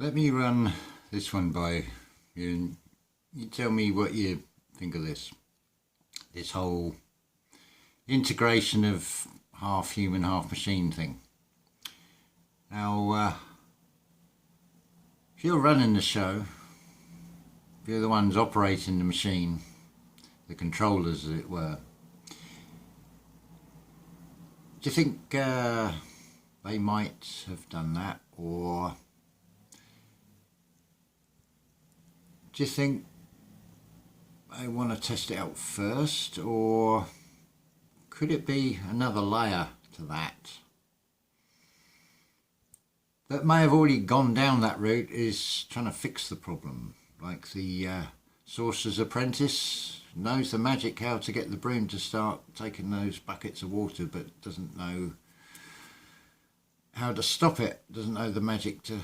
Let me run this one by you. You tell me what you think of this. This whole integration of half human, half machine thing. Now, if you're running the show, if you're the ones operating the machine, the controllers as it were, do you think they might have done that, or do you think they want to test it out first, or could it be another layer to that may have already gone down that route, is trying to fix the problem, like the Sorcerer's Apprentice knows the magic how to get the broom to start taking those buckets of water, but doesn't know how to stop it, doesn't know the magic to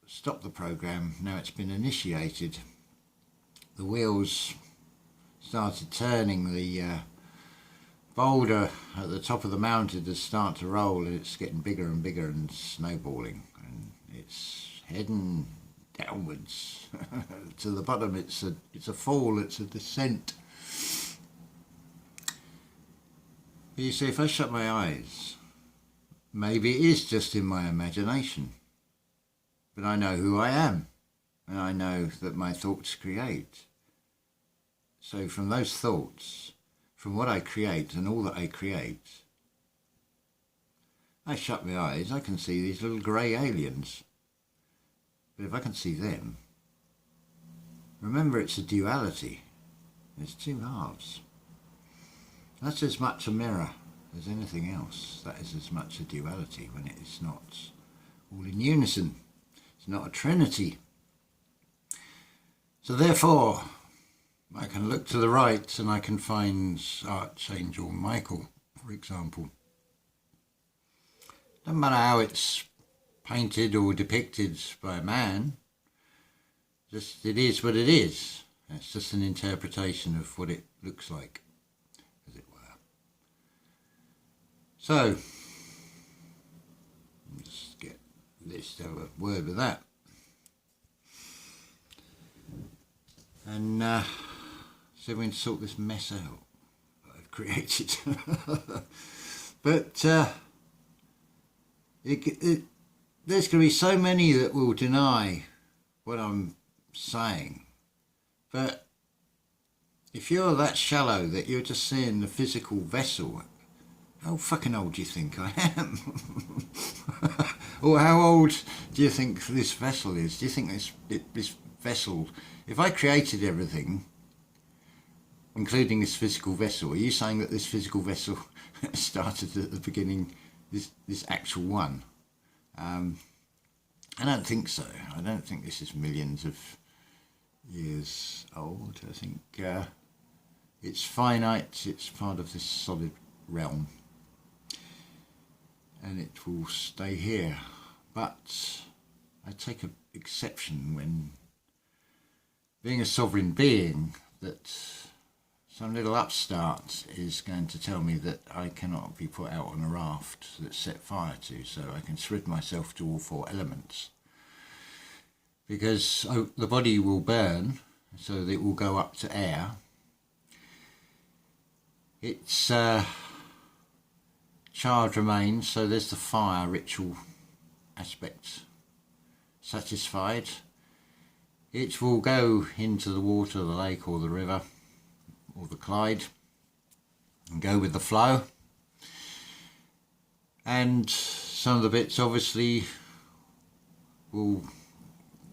stop the program. Now it's been initiated, the wheels started turning, the boulder at the top of the mountain has started to roll, and it's getting bigger and bigger and snowballing, and it's heading downwards to the bottom. It's a fall, it's a descent. But you see, if I shut my eyes, maybe it is just in my imagination, but I know who I am, and I know that my thoughts create. So from those thoughts, from what I create and all that I create, I shut my eyes, I can see these little grey aliens. But if I can see them, remember it's a duality. There's two halves. That's as much a mirror as anything else. That is as much a duality when it is not all in unison. It's not a trinity. So therefore, I can look to the right and I can find Archangel Michael, for example. Doesn't matter how it's painted or depicted by a man, just it is what it is. It's just an interpretation of what it looks like, as it were. So, just get this to have a word with that. And so we can sort this mess out that I've created. But there's going to be so many that will deny what I'm saying. But if you're that shallow that you're just seeing the physical vessel, how fucking old do you think I am? Or how old do you think this vessel is? Do you think this vessel, if I created everything, including this physical vessel, are you saying that this physical vessel started at the beginning, this actual one? I don't think so. I don't think this is millions of years old. I think it's finite, it's part of this solid realm, and it will stay here. But I take an exception when, being a sovereign being, that some little upstart is going to tell me that I cannot be put out on a raft that's set fire to, so I can shred myself to all four elements. Because the body will burn, so that it will go up to air. It's charred remains, so there's the fire ritual aspect satisfied. It will go into the water, the lake or the river or the Clyde, and go with the flow. And some of the bits obviously will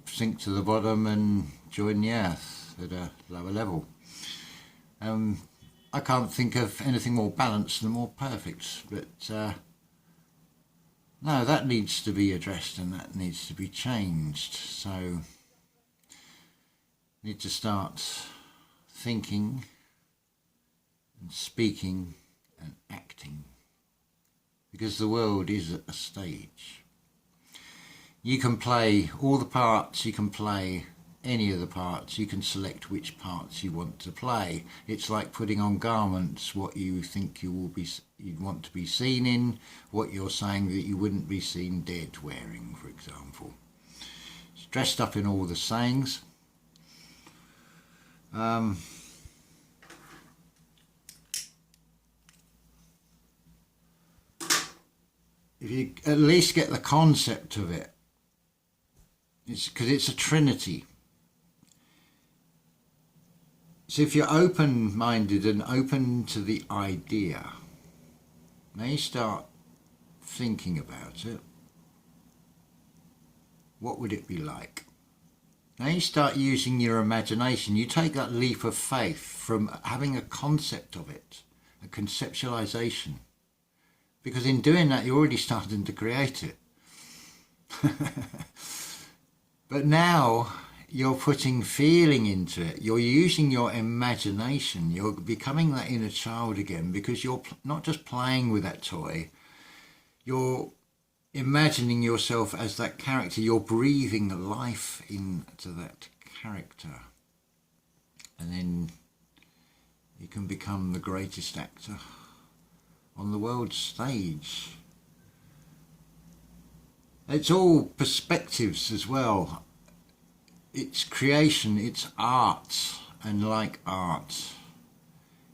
sink to the bottom and join the earth at a lower level. I can't think of anything more balanced and more perfect, but no, that needs to be addressed and that needs to be changed. So need to start thinking and speaking and acting, because the world is at a stage. You can play all the parts, you can play any of the parts, you can select which parts you want to play. It's like putting on garments, what you think you'd want to be seen in, what you're saying that you wouldn't be seen dead wearing, for example. dressed up in all the sayings. If you at least get the concept of it, it's because it's a trinity. So if you're open-minded and open to the idea, now you start thinking about it. What would it be like? Now you start using your imagination. You take that leap of faith from having a concept of it, a conceptualization. Because in doing that, you're already starting to create it. But now you're putting feeling into it. You're using your imagination. You're becoming that inner child again, because you're not just playing with that toy. You're imagining yourself as that character. You're breathing life into that character. And then you can become the greatest actor on the world stage. It's all perspectives as well. It's creation, it's art, and like art,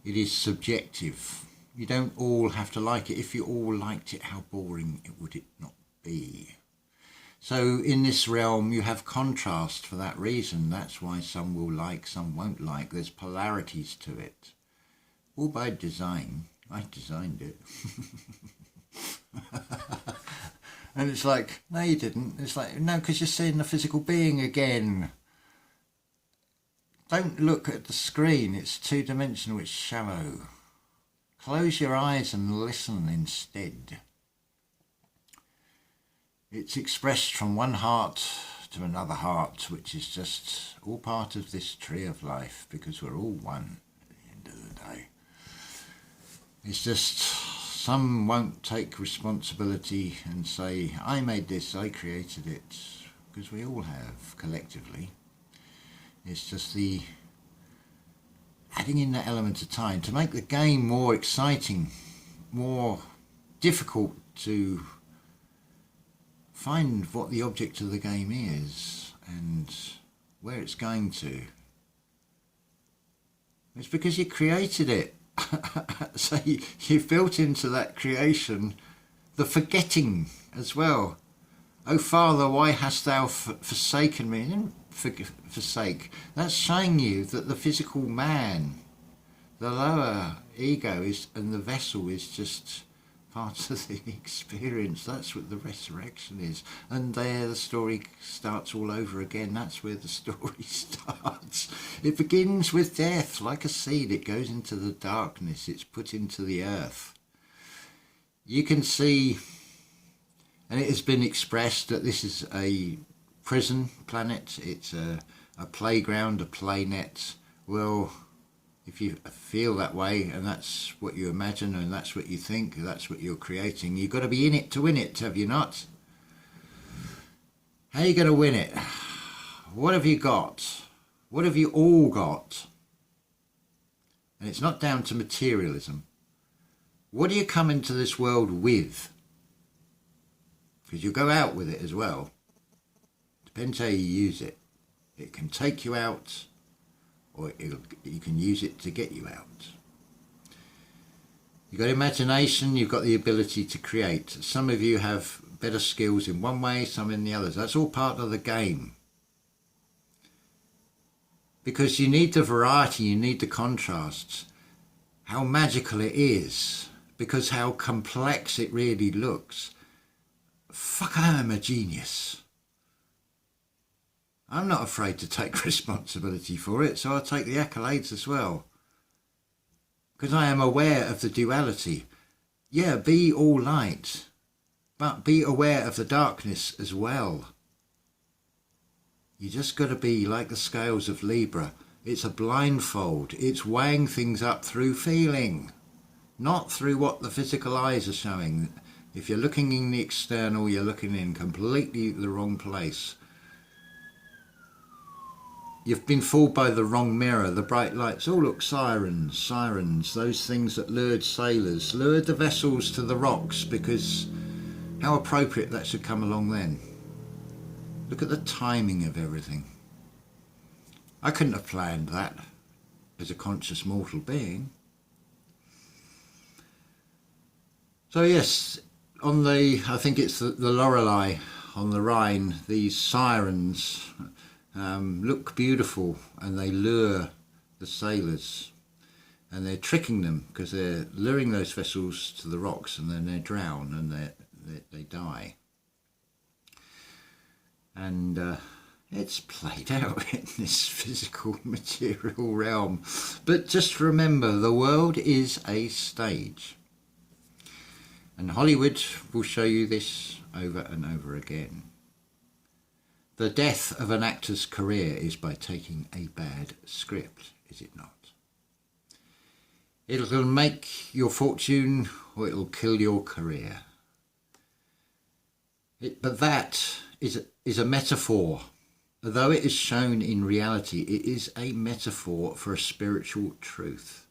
it is subjective. You don't all have to like it. If you all liked it, how boring would it not be? So in this realm you have contrast for that reason. That's why some will like, some won't like. There's polarities to it. All by design. I designed it. And it's like, no you didn't. It's like, no, because you're seeing the physical being again. Don't look at the screen, it's two-dimensional, it's shallow. Close your eyes and listen instead. It's expressed from one heart to another heart, which is just all part of this tree of life, because we're all one at the end of the day. It's just some won't take responsibility and say, I made this, I created it, because we all have collectively. It's just the adding in that element of time to make the game more exciting, more difficult to find what the object of the game is and where it's going to. It's because you created it. So you've built into that creation the forgetting as well. Oh Father, why hast thou forsaken me? You didn't forsake. That's showing you that the physical man, the lower ego is, and the vessel is just part of the experience. That's what the resurrection is. And there the story starts all over again. That's where the story starts. It begins with death, like a seed. It goes into the darkness. It's put into the earth. You can see, and it has been expressed, that this is a prison planet. It's a playground, a play net. Well, if you feel that way and that's what you imagine and that's what you think, that's what you're creating, you've got to be in it to win it, have you not? How are you going to win it? What have you got? What have you all got? And it's not down to materialism. What do you come into this world with? Because you go out with it as well. Depends how you use it. It can take you out, or you can use it to get you out. You've got imagination, you've got the ability to create. Some of you have better skills in one way, some in the others. That's all part of the game. Because you need the variety, you need the contrasts. How magical it is, because how complex it really looks. Fuck, I am a genius. I'm not afraid to take responsibility for it, so I'll take the accolades as well. Because I am aware of the duality. Yeah, be all light, but be aware of the darkness as well. You just got to be like the scales of Libra. It's a blindfold. It's weighing things up through feeling, not through what the physical eyes are showing. If you're looking in the external, you're looking in completely the wrong place. You've been fooled by the wrong mirror. The bright lights, oh look, sirens, sirens, those things that lured sailors, lured the vessels to the rocks, because how appropriate that should come along then. Look at the timing of everything. I couldn't have planned that as a conscious mortal being. So yes, on the, I think it's the Lorelei on the Rhine, these sirens look beautiful and they lure the sailors, and they're tricking them because they're luring those vessels to the rocks, and then they drown and they die. And it's played out in this physical material realm. But just remember, the world is a stage. And Hollywood will show you this over and over again. The death of an actor's career is by taking a bad script, is it not? It'll make your fortune or it'll kill your career. But that is a metaphor. Although it is shown in reality, it is a metaphor for a spiritual truth.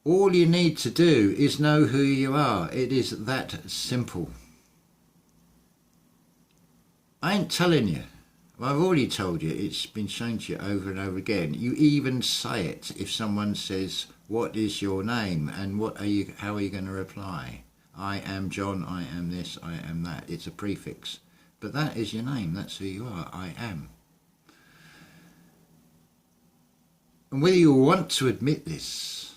All you need to do is know who you are. It is that simple. I ain't telling you. I've already told you. It's been shown to you over and over again. You even say it if someone says, "What is your name?" and how are you going to reply? I am John, I am this, I am that. It's a prefix. But that is your name. That's who you are. I am. And whether you want to admit this,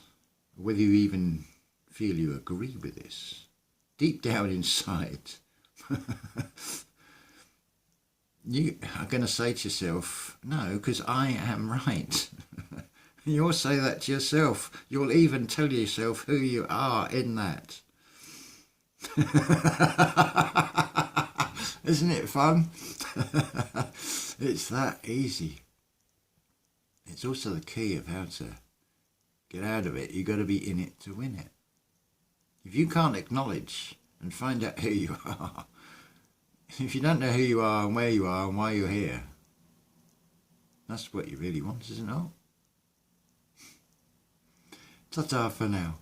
whether you even feel you agree with this, deep down inside, you are going to say to yourself, no, because I am right. You'll say that to yourself. You'll even tell yourself who you are in that. Isn't it fun? It's that easy. It's also the key of how to get out of it. You've got to be in it to win it. If you can't acknowledge and find out who you are, if you don't know who you are and where you are and why you're here, that's what you really want, isn't it? Ta-ta for now.